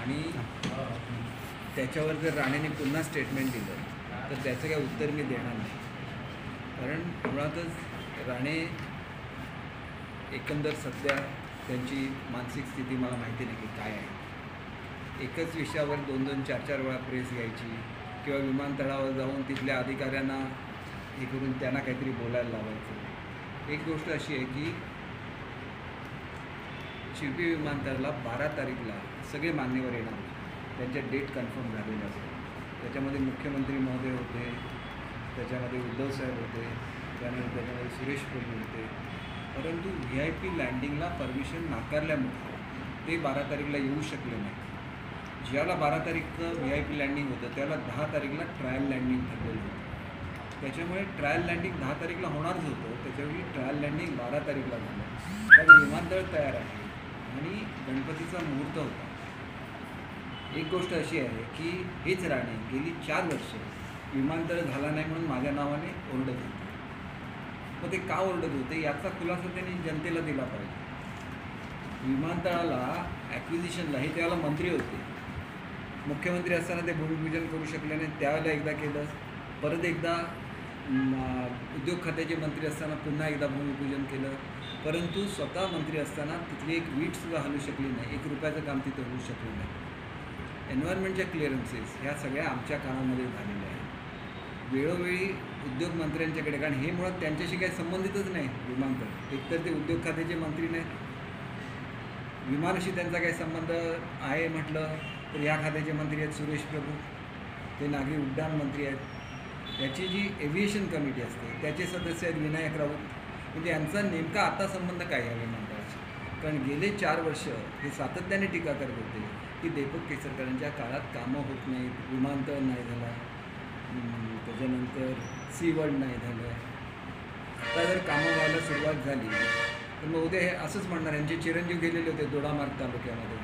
आणि त्याच्यावर जर राणेने पुन्हा स्टेटमेंट दिलं तर त्याचं काय उत्तर मी देणार नाही. कारण मुळातच राणे एकंदर सध्या त्यांची मानसिक स्थिती मला माहिती नाही की काय आहे. एकच विषयावर 2-2, 4-4 वेळा प्रेस घ्यायची किंवा विमानतळावर जाऊन तिथल्या अधिकाऱ्यांना हे करून त्यांना काहीतरी बोलायला लावायचं. एक गोष्ट अशी आहे की शिर्डी विमानतळाला 12 तारीखला सगळे मान्यवर येणार होते. त्यांच्या डेट कन्फर्म झालेल्या असतात. त्याच्यामध्ये मुख्यमंत्री महोदय होते, त्याच्यामध्ये उद्धव साहेब होते, त्याच्यामध्ये सुरेश प्रभू होते. परंतु VIP लँडिंगला परमिशन नाकारल्यामुळे ते 12 तारीखला येऊ शकले नाही. ज्याला 12 तारीखचं VIP लँडिंग होतं त्याला 10 तारीखला ट्रायल लँडिंग ठरलेलं होतं. त्याच्यामुळे ट्रायल लँडिंग 10 तारीखला होणारच होतं. त्याच्यावेळी ट्रायल लँडिंग 12 तारीखला झालं. कारण विमानतळ तयार आहे आणि गणपतीचा मुहूर्त होता. एक गोष्ट अशी आहे की हेच राणे गेली 4 वर्ष विमानतळ झाला नाही म्हणून माझ्या नावाने ओरडत होते. मग ते का ओरडत होते याचा खुलासा त्यांनी जनतेला दिला पाहिजे. विमानतळाला ॲक्विजिशनला हे त्यावेळेला मंत्री होते. मुख्यमंत्री असताना ते भूमिपूजन करू शकले नाही, त्यावेळेला एकदा केलं. परत एकदा उद्योग खात्याचे मंत्री असताना पुन्हा एकदा भूमिपूजन केलं. परंतु स्वतः मंत्री असताना तिथली एक वीटसुद्धा हलू शकली नाही. 1 रुपयाचं काम तिथं होऊ शकलं नाही. एन्व्हायरमेंटच्या क्लिअरन्सेस ह्या सगळ्या आमच्या काळामध्ये झालेल्या आहेत. वेळोवेळी उद्योग मंत्र्यांच्याकडे, कारण हे मुळात त्यांच्याशी काही संबंधितच नाही विमानतळ. एकतर ते उद्योग खात्याचे मंत्री नाहीत, विमानाशी त्यांचा काही संबंध आहे म्हटलं तर ह्या खात्याचे मंत्री आहेत सुरेश प्रभू, ते नागरी उड्डाण मंत्री आहेत. याची जी एव्हिएशन कमिटी असते त्याचे सदस्य आहेत विनायक राऊत. म्हणजे यांचा नेमका आता संबंध काय आहे विमानतळाशी? कारण गेले 4 वर्ष हे सातत्याने टीका करत होते की दीपक केसरकरांच्या काळात कामं होत नाहीत, विमानतळ नाही झाला, त्याच्यानंतर सी वर्ल्ड नाही झालं. आता जर कामं व्हायला सुरुवात झाली तर मग उद्या हे असंच म्हणणार. यांचे चिरंजीव गेलेले होते दोडामार्ग तालुक्यामध्ये.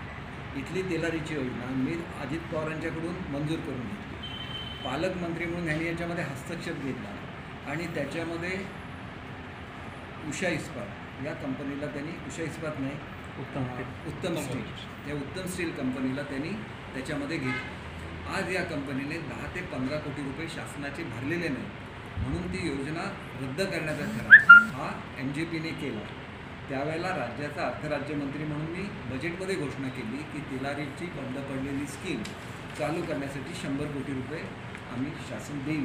इथली तेलारीची योजना मी अजित पवारांच्याकडून मंजूर करून घेतली. पालकमंत्री म्हणून ह्यांनी याच्यामध्ये हस्तक्षेप घेतला आणि त्याच्यामध्ये उषा इस्पात या कंपनीला त्यांनी, उषा इस्पात नाही, उत्तम स्टील, या उत्तम स्टील कंपनीला त्यांनी त्याच्यामध्ये घेतलं. आज या कंपनीने 10 ते 15 कोटी रुपये शासनाचे भरलेले नाही म्हणून ती योजना रद्द करण्याचा ठराव हा MJPने केला. त्यावेळेला राज्याचा अर्थराज्यमंत्री म्हणून मी बजेटमध्ये घोषणा केली की तेलारीची बंद पडलेली स्कीम चालू करण्यासाठी 100 कोटी रुपये आम्ही शासन देईल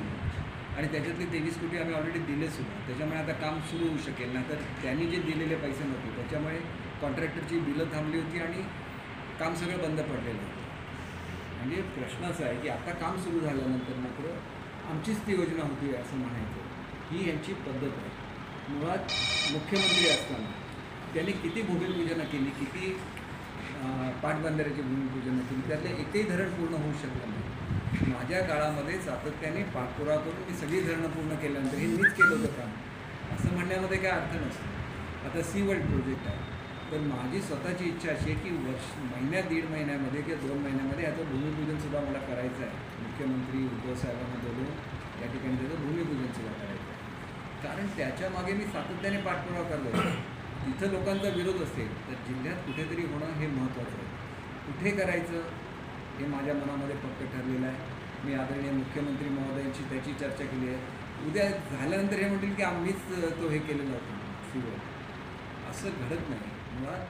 आणि त्याच्यातले 23 कोटी आम्ही ऑलरेडी दिलेसुद्धा. त्याच्यामुळे आता काम सुरू होऊ शकेल. नाही तर त्यांनी जे दिलेले पैसे नव्हते त्याच्यामुळे कॉन्ट्रॅक्टरची बिलं थांबली होती आणि काम सगळं बंद पडलेलं होतं. म्हणजे प्रश्न असा आहे की आता काम सुरू झाल्यानंतर मात्र आमचीच ती योजना होती असं म्हणायचं, ही यांची पद्धत आहे. मुळात मुख्यमंत्री असताना त्यांनी किती भूमिपूजनं केली, किती पाटबंधाऱ्याची भूमिपूजनं केली, त्यातले एकही धरण पूर्ण होऊ शकलं नाही. माझ्या काळामध्ये सातत्याने पाठपुरावा करून मी सगळी धरणं पूर्ण केल्यानंतर हे मीच केलं होतं काम असं म्हणण्यामध्ये काय अर्थ नसतो. आता सी वर्ल्ड प्रोजेक्ट आहे तर माझी स्वतःची इच्छा अशी आहे की महिन्यात 1.5 महिन्यामध्ये किंवा 2 महिन्यामध्ये याचं भूमिपूजनसुद्धा मला करायचं आहे. मुख्यमंत्री उद्धव साहेबांना बोलून या ठिकाणी त्याचं भूमिपूजनसुद्धा करायचं आहे. कारण त्याच्यामागे मी सातत्याने पाठपुरावा करलो. तिथं लोकांचा विरोध असेल तर जिल्ह्यात कुठेतरी होणं हे महत्त्वाचं आहे. कुठे करायचं हे माझ्या मनामध्ये पक्क ठरलेलं आहे. मी आदरणीय मुख्यमंत्री महोदयांची त्याची चर्चा केली आहे. उद्या झाल्यानंतर हे म्हणतील की आम्हीच तो हे केलेलं होतं. असं घडत नाही. मुळात